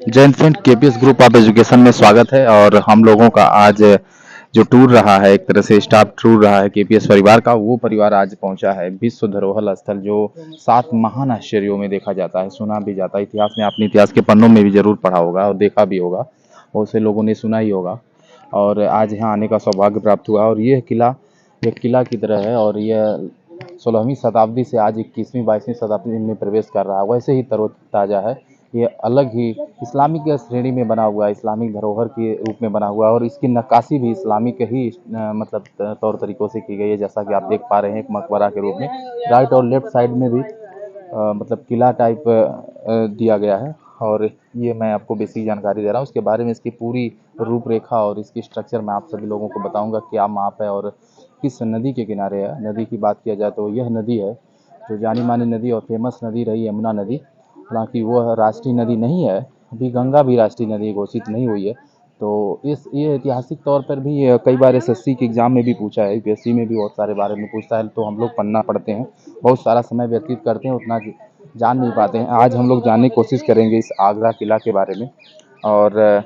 Jain friend KPS group of education में स्वागत है। और हम लोगों का आज जो टूर रहा है, एक तरह से स्टाफ टूर रहा है केपीएस परिवार का, वो परिवार आज पहुंचा है विश्व धरोहर स्थल, जो 7 महान आश्चर्यों में देखा जाता है, सुना भी जाता है। इतिहास में आपने इतिहास के पन्नों में भी जरूर पढ़ा होगा और देखा भी होगा, बहुत से लोगों ने सुना ही होगा। और आज यहाँ आने का सौभाग्य प्राप्त हुआ। और यह किला एक किला की तरह है, और यह 16वीं शताब्दी से आज 21वीं 22वीं शताब्दी में प्रवेश कर रहा है। वैसे ही तरोताज़ा है। ये अलग ही इस्लामिक श्रेणी में बना हुआ है, इस्लामिक धरोहर के रूप में बना हुआ है। और इसकी नक्काशी भी इस्लामिक ही मतलब तौर तरीकों से की गई है, जैसा कि आप देख पा रहे हैं, एक मकबरा के रूप में। राइट और लेफ्ट साइड में भी मतलब किला टाइप दिया गया है। और ये मैं आपको बेसिक जानकारी दे रहा हूँ उसके बारे में। इसकी पूरी रूपरेखा और इसकी स्ट्रक्चर मैं आप सभी लोगों को बताऊंगा, क्या माप है और किस नदी के किनारे है। नदी की बात किया जाए तो यह नदी है जो जानी मानी नदी और फेमस नदी रही, यमुना नदी। हालांकि वह राष्ट्रीय नदी नहीं है, अभी गंगा भी राष्ट्रीय नदी घोषित नहीं हुई है। तो ये ऐतिहासिक तौर पर भी कई बार एसएससी के एग्जाम में भी पूछा है, यूपीएससी में भी बहुत सारे बारे में पूछता है। तो हम लोग पन्ना पढ़ते हैं, बहुत सारा समय व्यतीत करते हैं, उतना जान नहीं पाते हैं। आज हम लोग जानने की कोशिश करेंगे इस आगरा किला के बारे में। और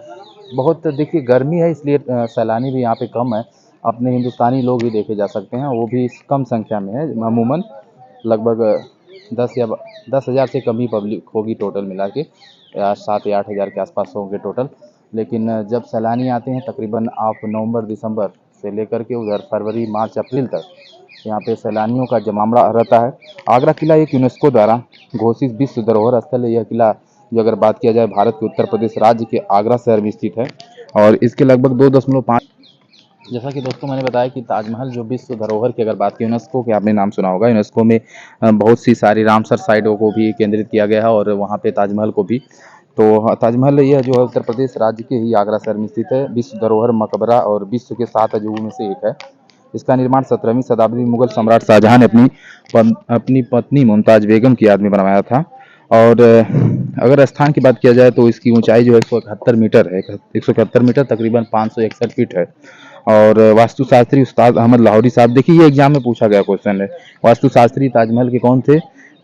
बहुत देखिए गर्मी है, इसलिए सैलानी भी यहाँ पे कम है। अपने हिंदुस्तानी लोग भी देखे जा सकते हैं, वो भी कम संख्या में है। अमूमन लगभग 10 से कम ही पब्लिक होगी टोटल मिला के, या 7 या 8 हज़ार के आसपास होंगे टोटल। लेकिन जब सैलानी आते हैं तकरीबन आप नवंबर दिसंबर से लेकर के उधर फरवरी मार्च अप्रैल तक, यहाँ पे सैलानियों का जमावड़ा रहता है। आगरा किला एक यूनेस्को द्वारा घोषित विश्व धरोहर स्थल है। यह किला जो अगर बात किया जाए भारत के उत्तर प्रदेश राज्य के आगरा शहर में स्थित है। और इसके लगभग 2.5, जैसा कि दोस्तों मैंने बताया कि ताजमहल जो विश्व धरोहर की अगर बात की, यूनेस्को के आपने नाम सुना होगा, यूनेस्को में बहुत सी सारी रामसर साइटों को भी केंद्रित किया गया है, और वहाँ पे ताजमहल को भी। तो ताजमहल यह जो है उत्तर प्रदेश राज्य के ही आगरा शहर में स्थित है। विश्व धरोहर मकबरा और विश्व के 7 अजूबों में से एक है। इसका निर्माण 17वीं शताब्दी में मुगल सम्राट शाहजहां ने अपनी पत्नी मुमताज बेगम की याद में बनवाया था। और अगर स्थान की बात किया जाए तो इसकी ऊंचाई जो है 171 मीटर है, 171 मीटर तकरीबन 561 फीट है। और वास्तुशास्त्री उस्ताद अहमद लाहौरी साहब, देखिए ये एग्जाम में पूछा गया क्वेश्चन है, वास्तुशास्त्री ताजमहल के कौन थे?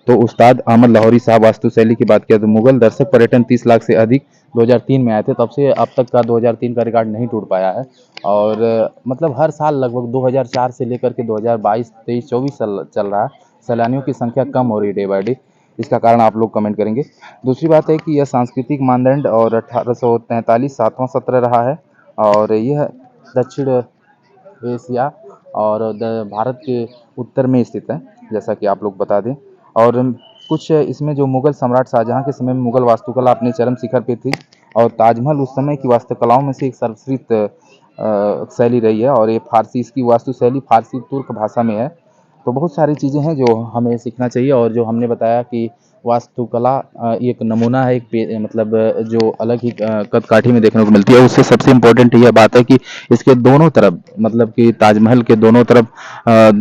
तो उस्ताद अहमद लाहौरी साहब। वास्तुशैली की बात किया तो मुगल दर्शक पर्यटन 30 लाख से अधिक 2003 में आए थे, तब से अब तक का 2003 का रिकॉर्ड नहीं टूट पाया है। और मतलब हर साल लगभग 2004 से लेकर के 2022 23 24 चल रहा है, सैलानियों की संख्या कम हो रही है डे बाई डे। इसका कारण आप लोग कमेंट करेंगे। दूसरी बात है कि यह सांस्कृतिक मानदंड और 1843 7वां सत्र रहा है। और यह दक्षिण एशिया और भारत के उत्तर में स्थित है, जैसा कि आप लोग बता दें। और कुछ इसमें जो मुगल सम्राट शाहजहां के समय में मुगल वास्तुकला अपने चरम शिखर पे थी, और ताजमहल उस समय की वास्तुकलाओं में से एक सर्वश्रेष्ठ शैली रही है। और ये फारसी, इसकी वास्तुशैली फारसी तुर्क भाषा में है। तो बहुत सारी चीज़ें हैं जो हमें सीखना चाहिए। और जो हमने बताया कि वास्तुकला एक नमूना है, मतलब जो अलग ही कदकाठी में देखने को मिलती है। उससे सबसे इम्पोर्टेंट यह बात है कि इसके दोनों तरफ, मतलब कि ताजमहल के दोनों तरफ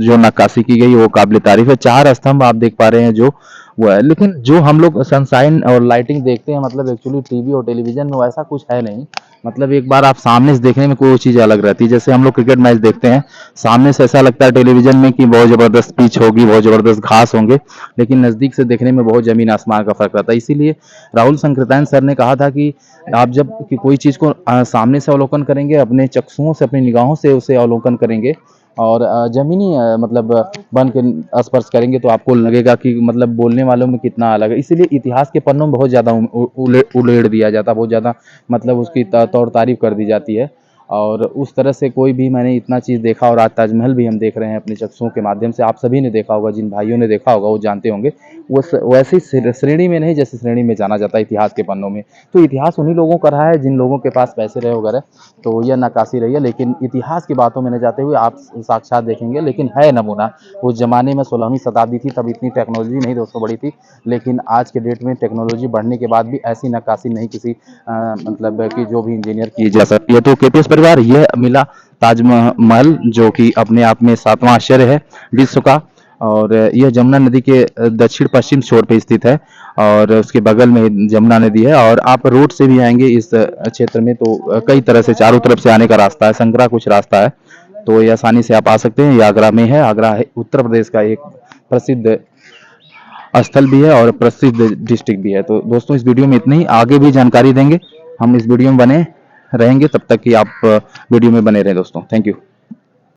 जो नक्काशी की गई वो काबिल तारीफ है। 4 स्तंभ आप देख पा रहे हैं जो वो है। लेकिन जो हम लोग सनशाइन और लाइटिंग देखते हैं, मतलब एक्चुअली टीवी और टेलीविजन में वैसा कुछ है नहीं। मतलब एक बार आप सामने से देखने में कोई चीज़ अलग रहती है। जैसे हम लोग क्रिकेट मैच देखते हैं, सामने से ऐसा लगता है टेलीविजन में कि बहुत ज़बरदस्त पिच होगी, बहुत ज़बरदस्त घास होंगे, लेकिन नज़दीक से देखने में बहुत ज़मीन आसमान का फ़र्क रहता है। इसीलिए राहुल संकृतायन सर ने कहा था कि आप जब कि कोई चीज़ को सामने से अवलोकन करेंगे, अपने चक्षुओं से, अपनी निगाहों से उसे अवलोकन करेंगे, और ज़मीनी मतलब बन के स्पर्श करेंगे, तो आपको लगेगा कि मतलब बोलने वालों में कितना अलग है। इसीलिए इतिहास के पन्नों में बहुत ज़्यादा उलेड़ दिया जाता है, बहुत ज़्यादा मतलब उसकी तौर तारीफ कर दी जाती है। और उस तरह से कोई भी, मैंने इतना चीज़ देखा, और आज ताजमहल भी हम देख रहे हैं अपनी चक्षुओं के माध्यम से। आप सभी ने देखा होगा, जिन भाइयों ने देखा होगा वो जानते होंगे। वो वैसी श्रेणी में नहीं जैसे श्रेणी में जाना जाता है इतिहास के पन्नों में। तो इतिहास उन्हीं लोगों का रहा है जिन लोगों के पास पैसे रहे वगैरह, तो यह नक्काशी रही है। लेकिन इतिहास की बातों में न जाते हुए आप साक्षात देखेंगे। लेकिन है नमूना, उस जमाने में 16वीं शताब्दी थी, तब इतनी टेक्नोलॉजी नहीं दोस्तों बढ़ी थी। लेकिन आज के डेट में टेक्नोलॉजी बढ़ने के बाद भी ऐसी नक्काशी नहीं किसी मतलब कि जो भी इंजीनियर की जा सकती है। तो केपीएस परिवार, यह मिला ताजमहल, जो कि अपने आप में 7वां आश्चर्य है विश्व का। और यह जमुना नदी के दक्षिण पश्चिम छोर पे स्थित है, और उसके बगल में जमुना नदी है। और आप रोड से भी आएंगे इस क्षेत्र में तो कई तरह से चारों तरफ से आने का रास्ता है, संकरा कुछ रास्ता है, तो ये आसानी से आप आ सकते हैं। ये आगरा में है। आगरा है उत्तर प्रदेश का एक प्रसिद्ध स्थल भी है और प्रसिद्ध डिस्ट्रिक्ट भी है। तो दोस्तों इस वीडियो में इतना ही, आगे भी जानकारी देंगे हम, इस वीडियो में बने रहेंगे, तब तक कि आप वीडियो में बने रहें दोस्तों। Thank you.